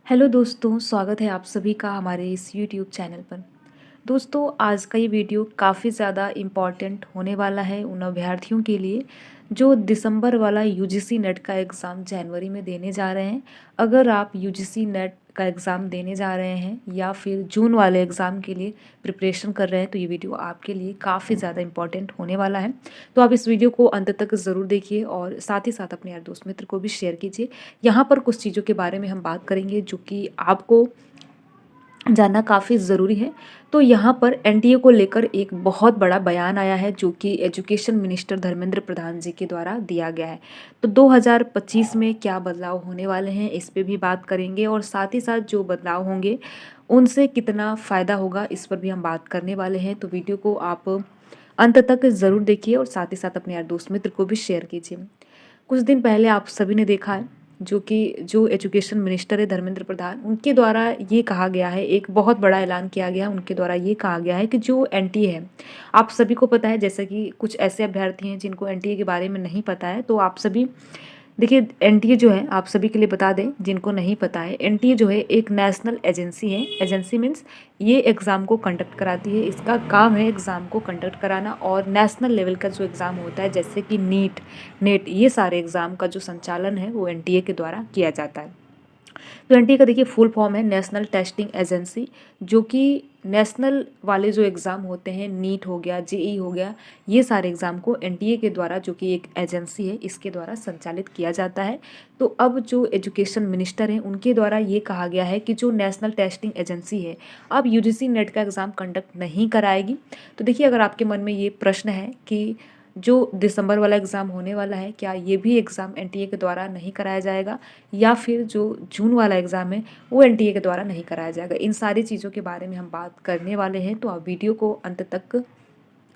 Hello दोस्तों, स्वागत है आप सभी का हमारे इस यूट्यूब चैनल पर। दोस्तों, आज का ये वीडियो काफ़ी ज़्यादा इम्पॉर्टेंट होने वाला है उन अभ्यर्थियों के लिए जो दिसंबर वाला यूजीसी नेट का एग्ज़ाम जनवरी में देने जा रहे हैं। अगर आप यूजीसी नेट का एग्ज़ाम देने जा रहे हैं या फिर जून वाले एग्ज़ाम के लिए प्रिपरेशन कर रहे हैं, तो ये वीडियो आपके लिए काफ़ी ज़्यादा इम्पॉर्टेंट होने वाला है। तो आप इस वीडियो को अंत तक ज़रूर देखिए और साथ ही साथ अपने यार दोस्त मित्र को भी शेयर कीजिए। यहाँ पर कुछ चीज़ों के बारे में हम बात करेंगे जो कि आपको जानना काफ़ी ज़रूरी है। तो यहाँ पर एनटीए को लेकर एक बहुत बड़ा बयान आया है जो कि एजुकेशन मिनिस्टर धर्मेंद्र प्रधान जी के द्वारा दिया गया है। तो 2025 में क्या बदलाव होने वाले हैं, इस पे भी बात करेंगे और साथ ही साथ जो बदलाव होंगे उनसे कितना फ़ायदा होगा, इस पर भी हम बात करने वाले हैं। तो वीडियो को आप अंत तक ज़रूर देखिए और साथ ही साथ अपने यार दोस्त मित्र को भी शेयर कीजिए। कुछ दिन पहले आप सभी ने देखा है जो एजुकेशन मिनिस्टर है धर्मेंद्र प्रधान, उनके द्वारा ये कहा गया है, एक बहुत बड़ा ऐलान किया गया है। उनके द्वारा ये कहा गया है कि जो एनटीए है, आप सभी को पता है, जैसे कि कुछ ऐसे अभ्यर्थी हैं जिनको एनटीए के बारे में नहीं पता है, तो आप सभी देखिए, एनटीए जो है, आप सभी के लिए बता दें जिनको नहीं पता है, एनटीए जो है एक नेशनल एजेंसी है। एजेंसी मीन्स ये एग्ज़ाम को कंडक्ट कराती है, इसका काम है एग्ज़ाम को कंडक्ट कराना। और नेशनल लेवल का जो एग्ज़ाम होता है, जैसे कि नीट, नेट, ये सारे एग्ज़ाम का जो संचालन है वो एनटीए के द्वारा किया जाता है। तो एनटीए का देखिए फुल फॉर्म है नेशनल टेस्टिंग एजेंसी, जो कि नेशनल वाले जो एग्ज़ाम होते हैं, नीट हो गया, जेई हो गया, ये सारे एग्ज़ाम को एनटीए के द्वारा, जो कि एक एजेंसी है, इसके द्वारा संचालित किया जाता है। तो अब जो एजुकेशन मिनिस्टर हैं उनके द्वारा ये कहा गया है कि जो नेशनल टेस्टिंग एजेंसी है अब यूजीसी नेट का एग्ज़ाम कंडक्ट नहीं कराएगी। तो देखिए, अगर आपके मन में ये प्रश्न है कि जो दिसंबर वाला एग्ज़ाम होने वाला है, क्या ये भी एग्ज़ाम एनटीए के द्वारा नहीं कराया जाएगा, या फिर जो जून वाला एग्ज़ाम है वो एनटीए के द्वारा नहीं कराया जाएगा, इन सारी चीज़ों के बारे में हम बात करने वाले हैं। तो आप वीडियो को अंत तक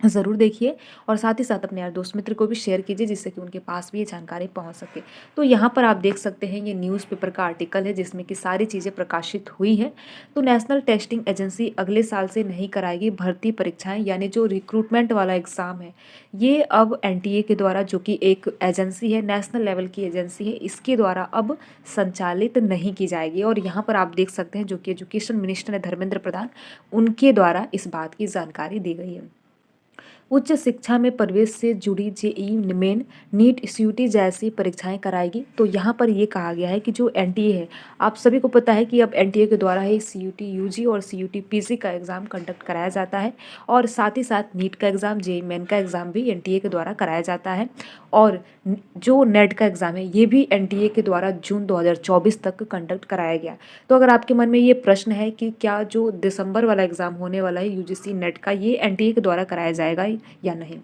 ज़रूर देखिए और साथ ही साथ अपने यार दोस्त मित्र को भी शेयर कीजिए, जिससे कि उनके पास भी ये जानकारी पहुंच सके। तो यहाँ पर आप देख सकते हैं, ये न्यूज़पेपर का आर्टिकल है जिसमें कि सारी चीज़ें प्रकाशित हुई हैं। तो नेशनल टेस्टिंग एजेंसी अगले साल से नहीं कराएगी भर्ती परीक्षाएं, यानी जो रिक्रूटमेंट वाला एग्ज़ाम है ये अब एनटीए के द्वारा, जो कि एक एजेंसी है, नेशनल लेवल की एजेंसी है, इसके द्वारा अब संचालित नहीं की जाएगी। और यहाँ पर आप देख सकते हैं, जो कि एजुकेशन मिनिस्टर है धर्मेंद्र प्रधान, उनके द्वारा इस बात की जानकारी दी गई है। उच्च शिक्षा में प्रवेश से जुड़ी जेईई मेन, नीट, सीयूटी जैसी परीक्षाएं कराएगी। तो यहाँ पर ये कहा गया है कि जो एनटीए है, आप सभी को पता है कि अब एनटीए के द्वारा ही सीयूटी यूजी और सीयूटी पीजी का एग्ज़ाम कंडक्ट कराया जाता है और साथ ही साथ नीट का एग्ज़ाम, जेईई मेन का एग्ज़ाम भी एनटीए के द्वारा कराया जाता है। और जो नेट का एग्ज़ाम है ये भी एनटीए के द्वारा जून 2024 तक कंडक्ट कराया गया। तो अगर आपके मन में ये प्रश्न है कि क्या जो दिसंबर वाला एग्ज़ाम होने वाला है यूजीसी नेट का, ये एनटीए के द्वारा कराया जाएगा या नहीं,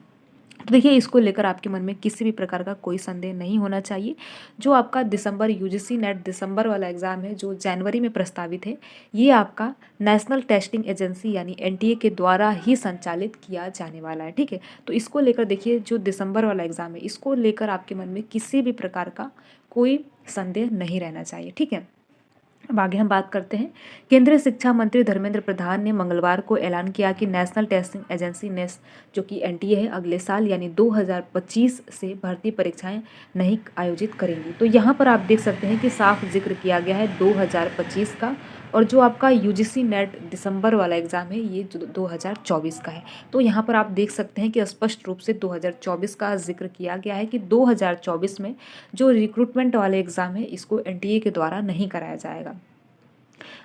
तो देखिए, इसको लेकर आपके मन में किसी भी प्रकार का कोई संदेह नहीं होना चाहिए। जो आपका दिसंबर यूजीसी नेट दिसंबर वाला एग्ज़ाम है जो जनवरी में प्रस्तावित है, ये आपका नेशनल टेस्टिंग एजेंसी यानी एनटीए के द्वारा ही संचालित किया जाने वाला है। ठीक है, तो इसको लेकर देखिए, जो दिसंबर वाला एग्ज़ाम है इसको लेकर आपके मन में किसी भी प्रकार का कोई संदेह नहीं रहना चाहिए। ठीक है, अब आगे हम बात करते हैं। केंद्रीय शिक्षा मंत्री धर्मेंद्र प्रधान ने मंगलवार को ऐलान किया कि नेशनल टेस्टिंग एजेंसी नेस, जो कि एनटीए है, अगले साल यानी 2025 से भर्ती परीक्षाएं नहीं आयोजित करेंगी। तो यहाँ पर आप देख सकते हैं कि साफ जिक्र किया गया है 2025 का, और जो आपका यूजीसी नेट दिसंबर वाला एग्ज़ाम है ये 2024 का है। तो यहाँ पर आप देख सकते हैं कि स्पष्ट रूप से 2024 का जिक्र किया गया है कि 2024 में जो रिक्रूटमेंट वाले एग्ज़ाम है इसको एनटीए के द्वारा नहीं कराया जाएगा।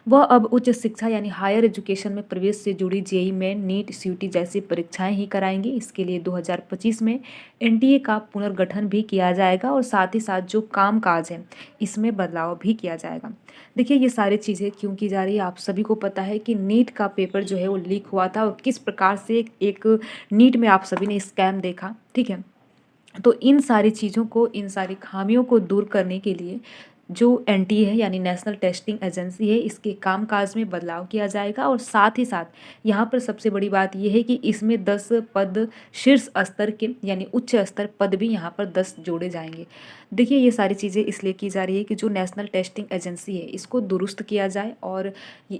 वह अब उच्च शिक्षा यानी हायर एजुकेशन में प्रवेश से जुड़ी जेईई मेन, नीट, सीयूटी जैसी परीक्षाएं ही कराएंगी। इसके लिए 2025 में एनटीए का पुनर्गठन भी किया जाएगा और साथ ही साथ जो कामकाज है इसमें बदलाव भी किया जाएगा। देखिए, ये सारी चीज़ें क्यों की जा रही है, आप सभी को पता है कि नीट का पेपर जो है वो लीक हुआ था और किस प्रकार से एक नीट में आप सभी ने स्कैम देखा। ठीक है, तो इन सारी चीज़ों को, इन सारी खामियों को दूर करने के लिए जो एनटीए है यानी नेशनल टेस्टिंग एजेंसी है, इसके कामकाज में बदलाव किया जाएगा। और साथ ही साथ यहाँ पर सबसे बड़ी बात यह है कि इसमें 10 पद शीर्ष स्तर के यानी उच्च स्तर पद भी यहाँ पर 10 जोड़े जाएंगे। देखिए, ये सारी चीज़ें इसलिए की जा रही है कि जो नेशनल टेस्टिंग एजेंसी है इसको दुरुस्त किया जाए और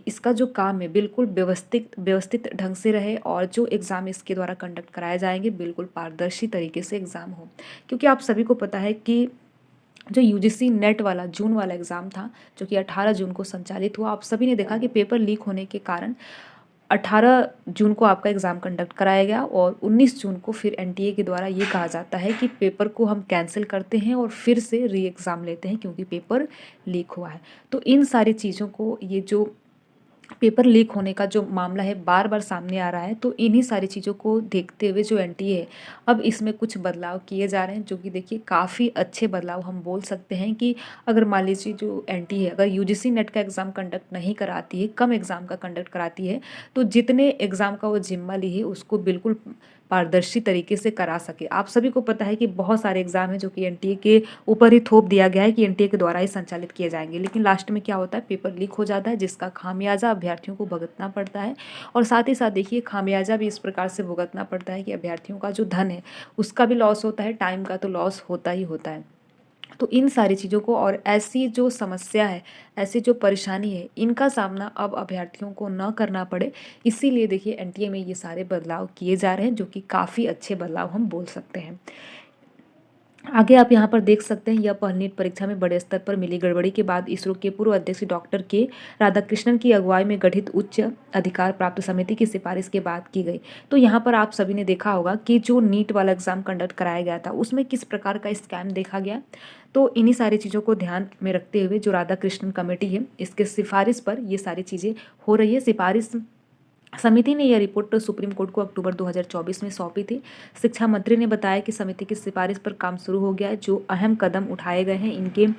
इसका जो काम है बिल्कुल व्यवस्थित ढंग से रहे, और जो एग्ज़ाम इसके द्वारा कंडक्ट कराए जाएंगे बिल्कुल पारदर्शी तरीके से एग्ज़ाम हो। क्योंकि आप सभी को पता है कि जो यूजीसी नेट वाला जून वाला एग्ज़ाम था, जो कि 18 जून को संचालित हुआ, आप सभी ने देखा कि पेपर लीक होने के कारण 18 जून को आपका एग्ज़ाम कंडक्ट कराया गया और 19 जून को फिर एनटीए के द्वारा ये कहा जाता है कि पेपर को हम कैंसिल करते हैं और फिर से री एग्ज़ाम लेते हैं क्योंकि पेपर लीक हुआ है। तो इन सारी चीज़ों को, ये जो पेपर लीक होने का जो मामला है बार बार सामने आ रहा है, तो इन्हीं सारी चीज़ों को देखते हुए जो एनटीए है अब इसमें कुछ बदलाव किए जा रहे हैं, जो कि देखिए काफ़ी अच्छे बदलाव हम बोल सकते हैं कि अगर मान लीजिए जो एनटीए अगर यूजीसी नेट का एग्ज़ाम कंडक्ट नहीं कराती है, कम एग्ज़ाम का कंडक्ट कराती है, तो जितने एग्ज़ाम का वो जिम्मा ली है उसको बिल्कुल पारदर्शी तरीके से करा सके। आप सभी को पता है कि बहुत सारे एग्ज़ाम हैं जो कि एनटीए के ऊपर ही थोप दिया गया है कि एनटीए के द्वारा ही संचालित किए जाएंगे, लेकिन लास्ट में क्या होता है, पेपर लीक हो जाता है जिसका खामियाजा अभ्यर्थियों को भुगतना पड़ता है। और साथ ही साथ देखिए खामियाजा भी इस प्रकार से भुगतना पड़ता है कि अभ्यर्थियों का जो धन है उसका भी लॉस होता है, टाइम का तो लॉस होता ही होता है। तो इन सारी चीज़ों को और ऐसी जो समस्या है, ऐसी जो परेशानी है, इनका सामना अब अभ्यर्थियों को न करना पड़े, इसीलिए देखिए एनटीए में ये सारे बदलाव किए जा रहे हैं, जो कि काफ़ी अच्छे बदलाव हम बोल सकते हैं। आगे आप यहाँ पर देख सकते हैं, यह पहल नीट परीक्षा में बड़े स्तर पर मिली गड़बड़ी के बाद इसरो के पूर्व अध्यक्ष डॉक्टर के राधाकृष्णन की अगुवाई में गठित उच्च अधिकार प्राप्त समिति की सिफारिश के बाद की गई। तो यहाँ पर आप सभी ने देखा होगा कि जो नीट वाला एग्जाम कंडक्ट कराया गया था उसमें किस प्रकार का स्कैम देखा गया। तो इन्हीं सारी चीज़ों को ध्यान में रखते हुए जो राधाकृष्णन कमेटी है, इसके सिफारिश पर ये सारी चीज़ें हो रही है। सिफारिश समिति ने यह रिपोर्ट तो सुप्रीम कोर्ट को अक्टूबर 2024 में सौंपी थी। शिक्षा मंत्री ने बताया कि समिति की सिफारिश पर काम शुरू हो गया है। जो अहम कदम उठाए गए हैं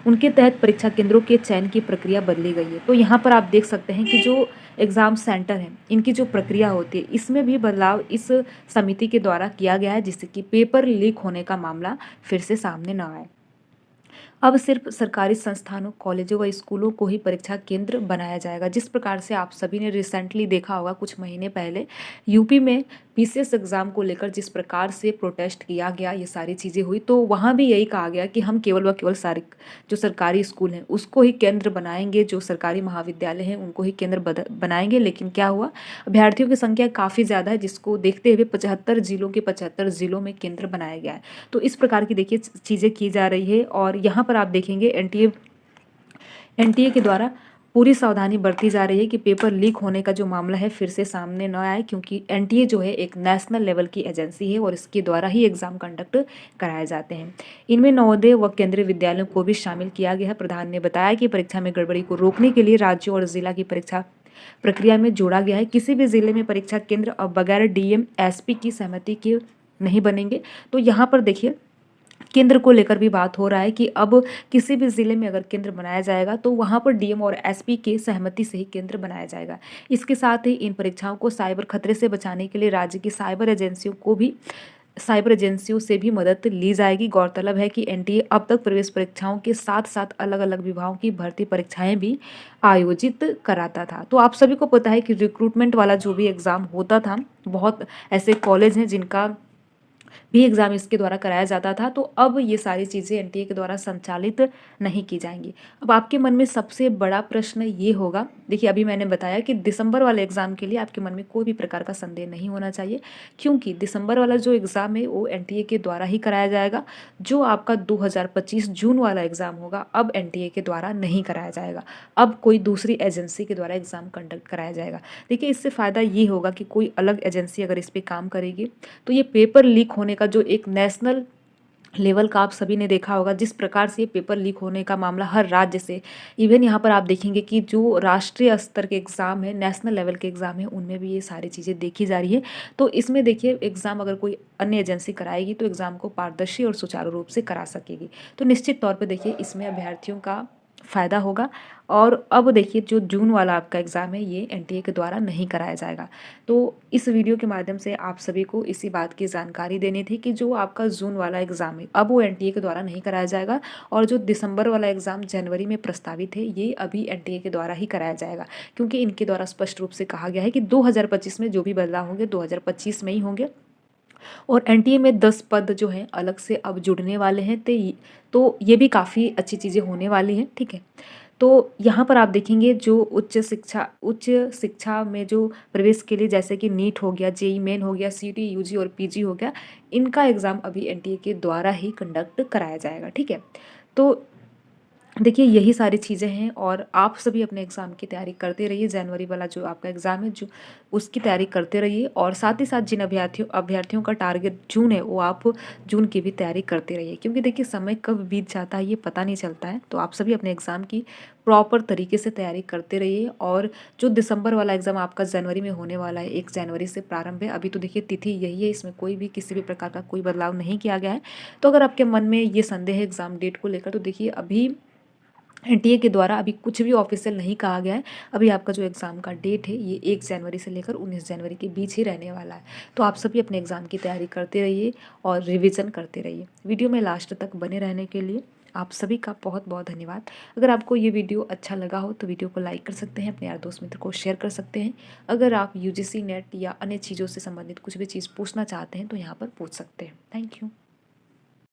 उनके तहत परीक्षा केंद्रों के चयन की प्रक्रिया बदली गई है। तो यहाँ पर आप देख सकते हैं कि जो एग्ज़ाम सेंटर हैं, इनकी जो प्रक्रिया होती है, इसमें भी बदलाव इस समिति के द्वारा किया गया है, जिससे कि पेपर लीक होने का मामला फिर से सामने न आए। अब सिर्फ सरकारी संस्थानों, कॉलेजों व स्कूलों को ही परीक्षा केंद्र बनाया जाएगा। जिस प्रकार से आप सभी ने रिसेंटली देखा होगा, कुछ महीने पहले यूपी में पीसीएस एग्ज़ाम को लेकर जिस प्रकार से प्रोटेस्ट किया गया, ये सारी चीज़ें हुई, तो वहाँ भी यही कहा गया कि हम केवल व केवल सारे जो सरकारी स्कूल हैं उसको ही केंद्र बनाएंगे, जो सरकारी महाविद्यालय हैं उनको ही केंद्र बनाएंगे। लेकिन क्या हुआ, अभ्यर्थियों की संख्या काफ़ी ज़्यादा है, जिसको देखते हुए 75 जिलों के 75 जिलों में केंद्र बनाया गया है। तो इस प्रकार की देखिए चीज़ें की जा रही है। और यहाँ पर आप देखेंगे एनटीए के द्वारा पूरी सावधानी बरती जा रही है कि पेपर लीक होने का जो मामला है फिर से सामने न आए, क्योंकि एनटीए जो है एक नेशनल लेवल की एजेंसी है और इसके द्वारा ही एग्ज़ाम कंडक्ट कराए जाते हैं। इनमें नवोदय व केंद्रीय विद्यालयों को भी शामिल किया गया है। प्रधान ने बताया कि परीक्षा में गड़बड़ी को रोकने के लिए राज्यों और जिला की परीक्षा प्रक्रिया में जोड़ा गया है। किसी भी जिले में परीक्षा केंद्र अब बगैर डीएम एसपी की सहमति के नहीं बनेंगे। तो यहाँ पर देखिए केंद्र को लेकर भी बात हो रहा है कि अब किसी भी ज़िले में अगर केंद्र बनाया जाएगा तो वहाँ पर डीएम और एसपी के सहमति से ही केंद्र बनाया जाएगा। इसके साथ ही इन परीक्षाओं को साइबर खतरे से बचाने के लिए राज्य की साइबर एजेंसियों से भी मदद ली जाएगी। गौरतलब है कि एनटीए अब तक प्रवेश परीक्षाओं के साथ साथ अलग अलग विभागों की भर्ती परीक्षाएं भी आयोजित कराता था। तो आप सभी को पता है कि रिक्रूटमेंट वाला जो भी एग्ज़ाम होता था, बहुत ऐसे कॉलेज हैं जिनका भी एग्ज़ाम इसके द्वारा कराया जाता था। तो अब ये सारी चीज़ें एनटीए के द्वारा संचालित नहीं की जाएंगी। अब आपके मन में सबसे बड़ा प्रश्न ये होगा, देखिए अभी मैंने बताया कि दिसंबर वाले एग्ज़ाम के लिए आपके मन में कोई भी प्रकार का संदेह नहीं होना चाहिए, क्योंकि दिसंबर वाला जो एग्ज़ाम है वो एनटीए के द्वारा ही कराया जाएगा। जो आपका 2025 जून वाला एग्ज़ाम होगा अब एनटीए के द्वारा नहीं कराया जाएगा, अब कोई दूसरी एजेंसी के द्वारा एग्ज़ाम कंडक्ट कराया जाएगा। देखिए इससे फ़ायदा ये होगा कि कोई अलग एजेंसी अगर इस पर काम करेगी तो ये पेपर लीक होने का जो एक नेशनल लेवल का आप सभी ने देखा होगा, जिस प्रकार से पेपर लीक होने का मामला हर राज्य से, इवन यहाँ पर आप देखेंगे कि जो राष्ट्रीय स्तर के एग्ज़ाम है, नेशनल लेवल के एग्ज़ाम है, उनमें भी ये सारी चीज़ें देखी जा रही है। तो इसमें देखिए एग्ज़ाम अगर कोई अन्य एजेंसी कराएगी तो एग्ज़ाम को पारदर्शी और सुचारू रूप से करा सकेगी। तो निश्चित तौर पर देखिए इसमें अभ्यर्थियों का फ़ायदा होगा। और अब देखिए जो जून वाला आपका एग्ज़ाम है ये एनटीए के द्वारा नहीं कराया जाएगा। तो इस वीडियो के माध्यम से आप सभी को इसी बात की जानकारी देनी थी कि जो आपका जून वाला एग्ज़ाम है अब वो एनटीए के द्वारा नहीं कराया जाएगा, और जो दिसंबर वाला एग्ज़ाम जनवरी में प्रस्तावित है ये अभी एनटीए के द्वारा ही कराया जाएगा, क्योंकि इनके द्वारा स्पष्ट रूप से कहा गया है कि 2025 में जो भी बदलाव होंगे 2025 में ही होंगे। और एनटीए में 10 पद जो हैं अलग से अब जुड़ने वाले हैं, तो ये भी काफ़ी अच्छी चीज़ें होने वाली हैं। ठीक है, तो यहाँ पर आप देखेंगे जो उच्च शिक्षा में जो प्रवेश के लिए जैसे कि नीट हो गया, जेई मेन हो गया, सीटी, यूजी और पीजी हो गया, इनका एग्ज़ाम अभी एनटीए के द्वारा ही कंडक्ट कराया जाएगा। ठीक है, तो देखिए यही सारी चीज़ें हैं और आप सभी अपने एग्ज़ाम की तैयारी करते रहिए। जनवरी वाला जो आपका एग्ज़ाम है जो उसकी तैयारी करते रहिए और साथ ही साथ जिन अभ्यर्थियों का टारगेट जून है वो आप जून की भी तैयारी करते रहिए, क्योंकि देखिए समय कब बीत जाता है ये पता नहीं चलता है। तो आप सभी अपने एग्ज़ाम की प्रॉपर तरीके से तैयारी करते रहिए और जो दिसंबर वाला एग्ज़ाम आपका जनवरी में होने वाला है, 1 जनवरी से प्रारंभ है। अभी तो देखिए तिथि यही है, इसमें कोई भी किसी भी प्रकार का कोई बदलाव नहीं किया गया है। तो अगर आपके मन में ये संदेह है एग्ज़ाम डेट को लेकर, तो देखिए अभी एनटीए के द्वारा अभी कुछ भी ऑफिशियल नहीं कहा गया है। अभी आपका जो एग्ज़ाम का डेट है ये 1 जनवरी से लेकर 19 जनवरी के बीच ही रहने वाला है। तो आप सभी अपने एग्ज़ाम की तैयारी करते रहिए और रिवीजन करते रहिए। वीडियो में लास्ट तक बने रहने के लिए आप सभी का बहुत बहुत धन्यवाद। अगर आपको ये वीडियो अच्छा लगा हो तो वीडियो को लाइक कर सकते हैं, अपने यार दोस्त मित्र को शेयर कर सकते हैं। अगर आप यूजीसी नेट या अन्य चीज़ों से संबंधित कुछ भी चीज़ पूछना चाहते हैं तो यहाँ पर पूछ सकते हैं। Thank you.